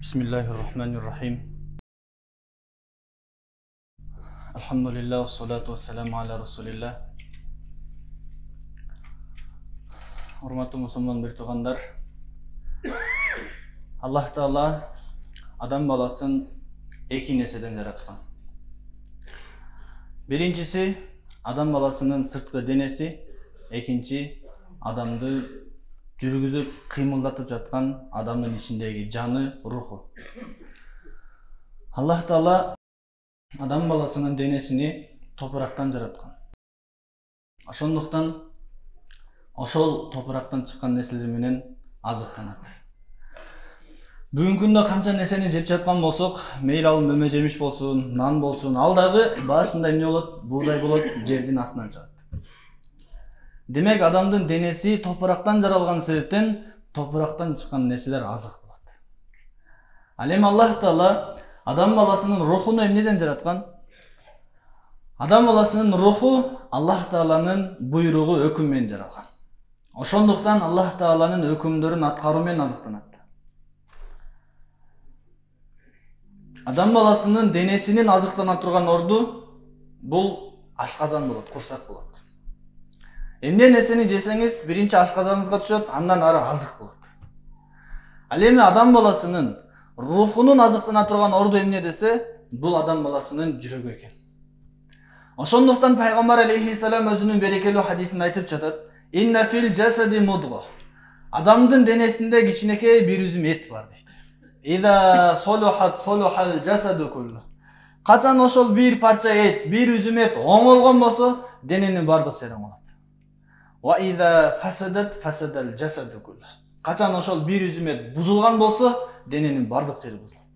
Bismillahirrahmanirrahim. Elhamdülillah, salatu vesselamu ala Resulillah. Hurmatlı musulmon bir tuğanlar. Allah Taala adam balasın iki neseden yaratkan. Birincisi adam balasının sırtkı denesi, ikinci adamdı жүргүзүп кыймылдатып жаткан адамдын ичиндеги жаны, руху. Аллах Таала адам баласынын денесини топурактан жараткан. Ошондуктан ошол топурактан чыккан нерселер менен азыктанат. Бүгүнкү күндө канча нерсени жеп жаткан болсок, мейли ал мөмө жемиш болсун, нан болсун, ал дагы башында эмне болот? Буудай болот, жердин астынан чыгат. Демек адамдын денеси топурактан жаралган себептен топурактан чыккан нерселер азык болот. Ал эми Аллах Таала адам баласынын рухуну эмнеден жараткан? Адам баласынын руху Аллах Тааланын буйругу, өкүмү менен жаралган. Ошондуктан Аллах Тааланын өкүмдөрүн аткаруу менен азыктанат. Адам баласынын денесинин азыктана турган орду бул ашказан болот, курсак болот. Эмне нерсени жесеңиз, биринчи ашказаныңызга түшөт, андан ары азык болот. Ал эми адам баласынын рухунун азыктана турган орду эмне десе, бул адам баласынын жүрөгү экен. Ошондуктан пайгамбар алейхиссалам өзүнүн берекелүү хадисинде айтып жатат: "Инна фил жасади мудга." Адамдын денесинде кичинекей бир үзүм эт бар дейт. "Ида солухат солухал жасаду куллу." Качан ошол бир парча эт, бир үзүм эт оңолгон болсо, дененин бардык жери оңолот. Wa idha fasadat fasadal jasadu kullu. Качан ошол бир үзүм эт бузулган болсо, дененин бардык жери бузулат.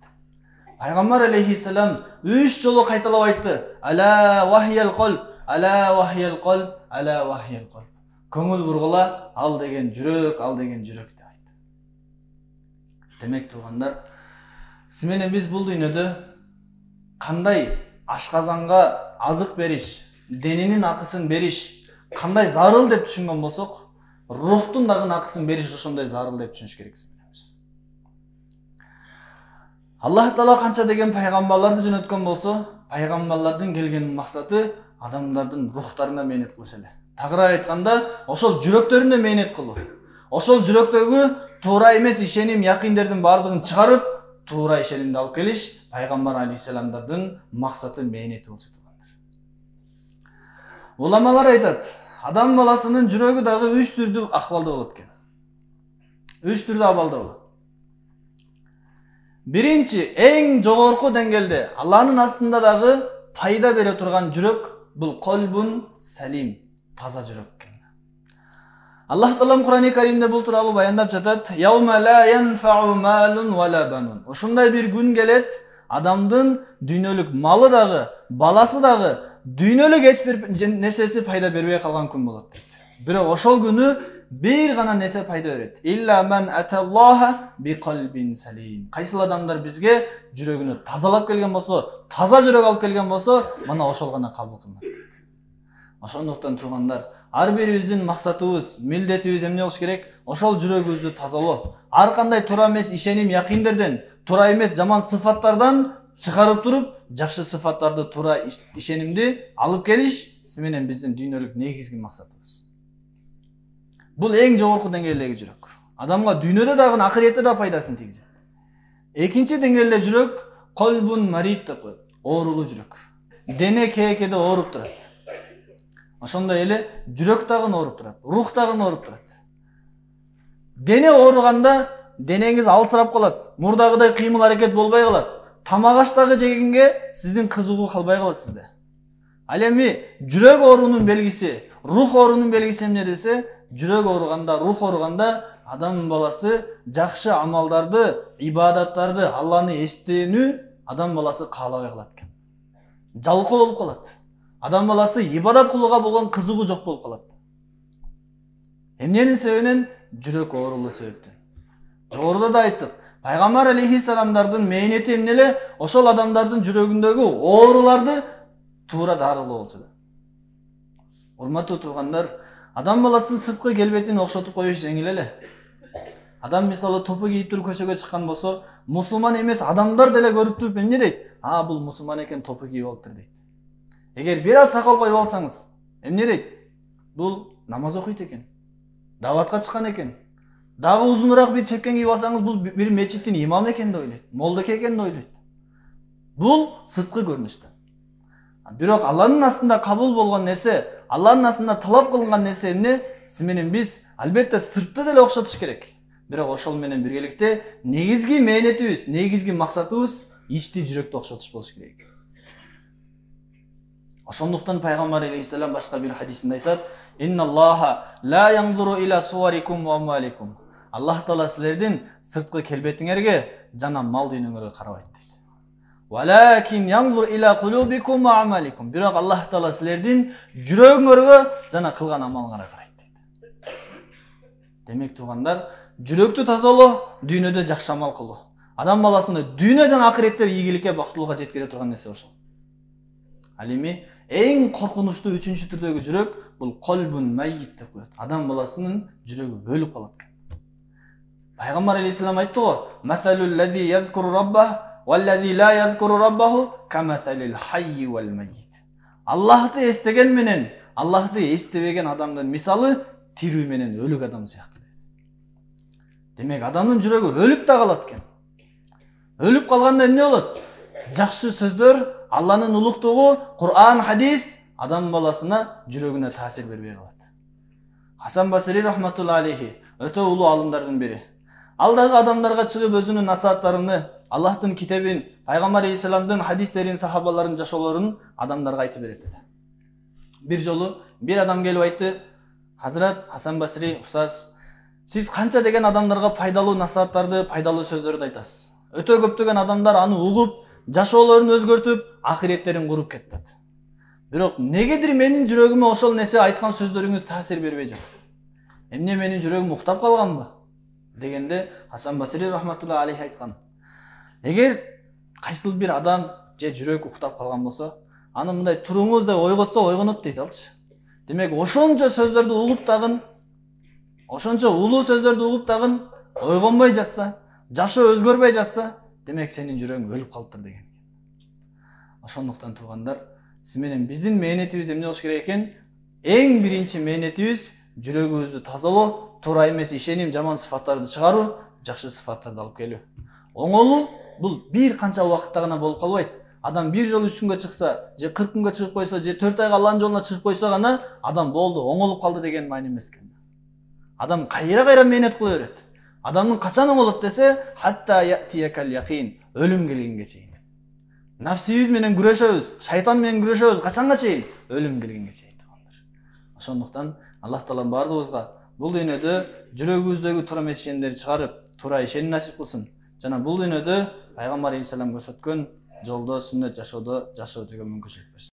Пайгамбар алейхиссалам 3 жолу кайталап айтты: "Ала вахиял qalb, ала вахиял qalb, ала вахиял qalb." Көңүл бургула, ал деген жүрөк, ал деген жүрөк деп айтты. Демек туугандар, сиз менен биз бул дүйнөдө кандай ашказанга азык бериш, дененин акысын бериш кандай зарыл деп түшүнгөн болсок, рухтун дагы акысын бериш ошондой зарыл деп түшүнүш керекпиз. Аллах Таала канча деген пайгамбарларды жөнөткөн болсо, пайгамбарлардын келген максаты адамдардын рухтарына мээнет кылыш эле. Тагыраак айтканда, ошол жүрөктөрүнө мээнет кылуу. Ошол жүрөктөгү туура эмес ишеним, якиндердин бардыгын чыгарып, туура ишенимди алып келиш пайгамбар алейхиссаламдардын максаты, мээнети болчу тургандар. Уламалар айтат: адам баласынын жүрөгү дагы 3 түрдүү акыбалда болот экен. 3 түрдүү абалда болот. Биринчи, эң жогорку деңгээлде Алланын астында дагы пайда бере турган жүрөк бул колбун салим, таза жүрөк экен. Аллах Таала Кур'ан-ы Каримде бул тууралуу баяндап жатат: "Яума ла янфау малун вала банун." Ошондой бир күн келет, адамдын дүйнөлүк малы дагы, баласы дагы, дүйнөлүк эч бир нерсеси пайда бербей калган күн болот дейт. Бирок ошол күнү бир гана нерсе пайда берет. Илля ман аталлаха би қалбин салим. Кайсыл адамдар бизге жүрөгүнү тазалап келген болсо, таза жүрөк алып келген болсо, мына ошол гана кабыл кылынат дейт. Ошондуктан тургандар, ар бирибиздин максатыбыз, милдетибиз эмне болуш керек? Ошол жүрөгүбүздү тазалоо. Ар кандай туура эмес ишеним, якиндерден, туура эмес жаман сыфаттардан чыгарып туруп, жакшы сыфаттарды, туура ишенимди алып келиш менен биздин дүйнөлүк негизги максатыбыз. Бул эң жогорку деңгээлдеги жүрөк. Адамга дүйнөдө дагы, акыретте да пайдасын тийгизет. Экинчи деңгээлде жүрөк колбун марид деп коет, оорулуу жүрөк. Дене кээкеде ооруп турат. Ошондой эле жүрөк дагы ооруп турат, рух дагы ооруп турат. Дене ооруганда денеңиз алсырап калат, мурдагыдай кыймыл аракет болбой калат. Тамак аш дагы жегенге сиздин кызыгуу калбай калат сизде. Ал эми жүрөк оорунун белгиси, рух оорунун белгиси эмне десе, жүрөк ооруганда, рух ооруганда адам баласы жакшы амалдарды, ибадаттарды, Алланы эстөөнү адам баласы каалабай калат экен. Жалкоо болуп калат. Адам баласы ибадат кылууга болгон кызыгуу жок болуп калат. Эмненин себебинен? Жүрөк оорулуу себептен. Жогоруда да айттык. Пайгамбар алейхиссаламдардын мээнети эмне эле? Ошол адамдардын жүрөгүндөгү ооруларды туура дарылоо болчу. Урматтуу тургандар, адам баласынын сырткы келбетин окшотуп коюш жеңил эле. Адам мисалы топу кийип туруп көчөгө чыккан болсо, мусулман эмес адамдар деле көрүп туруп эмне дейт? Бул мусулман экен, топу кийип алыптыр дейт. Эгер бир аз сакал коюп алсаңыз, эмне дейт? Бул намаз окуйт экен. Даватка чыккан экен. Дагы узунураак бир чепкен кийип алсаңыз, бул бир мечиттин имамы экен деп ойлойт. Молдоке экен деп ойлойт. Бул сырткы көрүнүштө. Бирок Алланын астында кабыл болгон нерсе, Алланын астында талап кылынган нерсе эмне? Сиз менен биз албетте сыртты деле окшотуш керек. Бирок ошол менен биргеликте негизги мээнетибиз, негизги максатыбыз ичти жүрөктү окшотуш болуш керек. Ошондуктан пайгамбар алейхиссалам башка бир хадисинде айтат: "Инналлаха ла янзуру иля суварикум ва амваликум." Аллах Таала силердин сырткы келбетиңерге жана мал дүйнөңөргө карабайт дейт. "Валакин янзур иля кулубикум ва амаликум." Бирок Аллах Таала силердин жүрөгүңөргө жана кылган амалыңарга карайт дейт. Демек туугандар, жүрөктү тазалоо, дүйнөдө жакшы амал кылуу. Адам баласыны дүйнө жана акыретте ийгиликке, бактылыкка жеткире турган нерсе ошол. Ал эми эң коркунучтуу үчүнчү түрдөгү жүрөк бул колбун майит деп коет. Адам баласынын жүрөгү өлүп калат экен. Пайгамбар алейхиссалам айтты го: "Масалул лази язкуру раббах валлази ла язкуру раббаху камасалил хайи вал майит." Аллахты эстеген менен, Аллахты эстебеген адамдын мисалы тирүү менен өлүк адам сыяктуу дейт. Демек адамдын жүрөгү өлүп да калат экен. Өлүп калганда эмне болот? Жакшы сөздөр, Алланын улуктугу, Кур'ан, хадис адам баласына жүрөгүнө таасир бербей калат. Хасан Басри рахматулла алейхи өтө улуу алымдардын бири. Ал дагы адамдарга чыгып өзүнүн насааттарыны, Аллахтын китебин, Пайгамбар алейхиссаламдын хадистерин, сахабалардын жашоолорун адамдарга айтып берет эле. Бир жолу бир адам келип айтты: "Хазрат Хасан Басри устаз, сиз канча деген адамдарга пайдалуу насааттарды, пайдалуу сөздөрдү айтасыз. Өтө көптөгөн адамдар аны угуп, жашоолорун өзгөртүп, акыреттерин куруп кетет. Бирок негедир менин жүрөгүмө ошол нерсе айткан сөздөрүңүз таасир бербей жатат. Эмне менин жүрөгүм уктап калганбы?" Дегенде Хасан Басри рахматулла алейхи айткан: "Эгер кайсыл бир адам же жүрөк уктап калган болсо, аны мындай туруңуз деп ойготсо ойгонот" дейт алчы. Демек ошончо сөздөрдү угуп тагын, ошончо улуу сөздөрдү угуп тагын ойгонбой жатса, жашоо өзгөрбөй жатса, демек сенин жүрөгүң өлүп калыптыр деген. Ошондуктан туугандар, сиз менен биздин мээнетибиз эмне болуш керек экен? Эң биринчи мээнетибиз жүрөгүбүздү тазалоо, туура эмес ишеним, жаман сыфаттарды чыгаруу, жакшы сыфаттарды алып келүү. Оңолуу бул бир канча убакытта гана болуп калбайт. Адам бир жолу 3 күнгө чыкса, же 40 күнгө чыгып койсо, же 4 айга Алланын жолуна чыгып койсо гана адам болду, оңолуп калды деген маани эмес экен. Адам кайра мээнет кыла берет. Адамдын качан оңолот десе, хатта я'тиякал яқин, өлүм келгенге чейин. Нафсибиз менен күрөшөбүз, шайтан менен күрөшөбүз, качанга чейин? Өлүм келгенге чейин. Ошондуктан Аллах Таала бардыгыбызга бул дүйнөдө жүрөгүбүздөгү туура эмес ишенимдерди чыгарып, туура ишеним насип кылсын. Жана бул дүйнөдө Пайгамбар алейхиссалам көрсөткөн жолдо, сүннөт жашоодо жашоо өтөгө мүмкүнчүлүк берсин.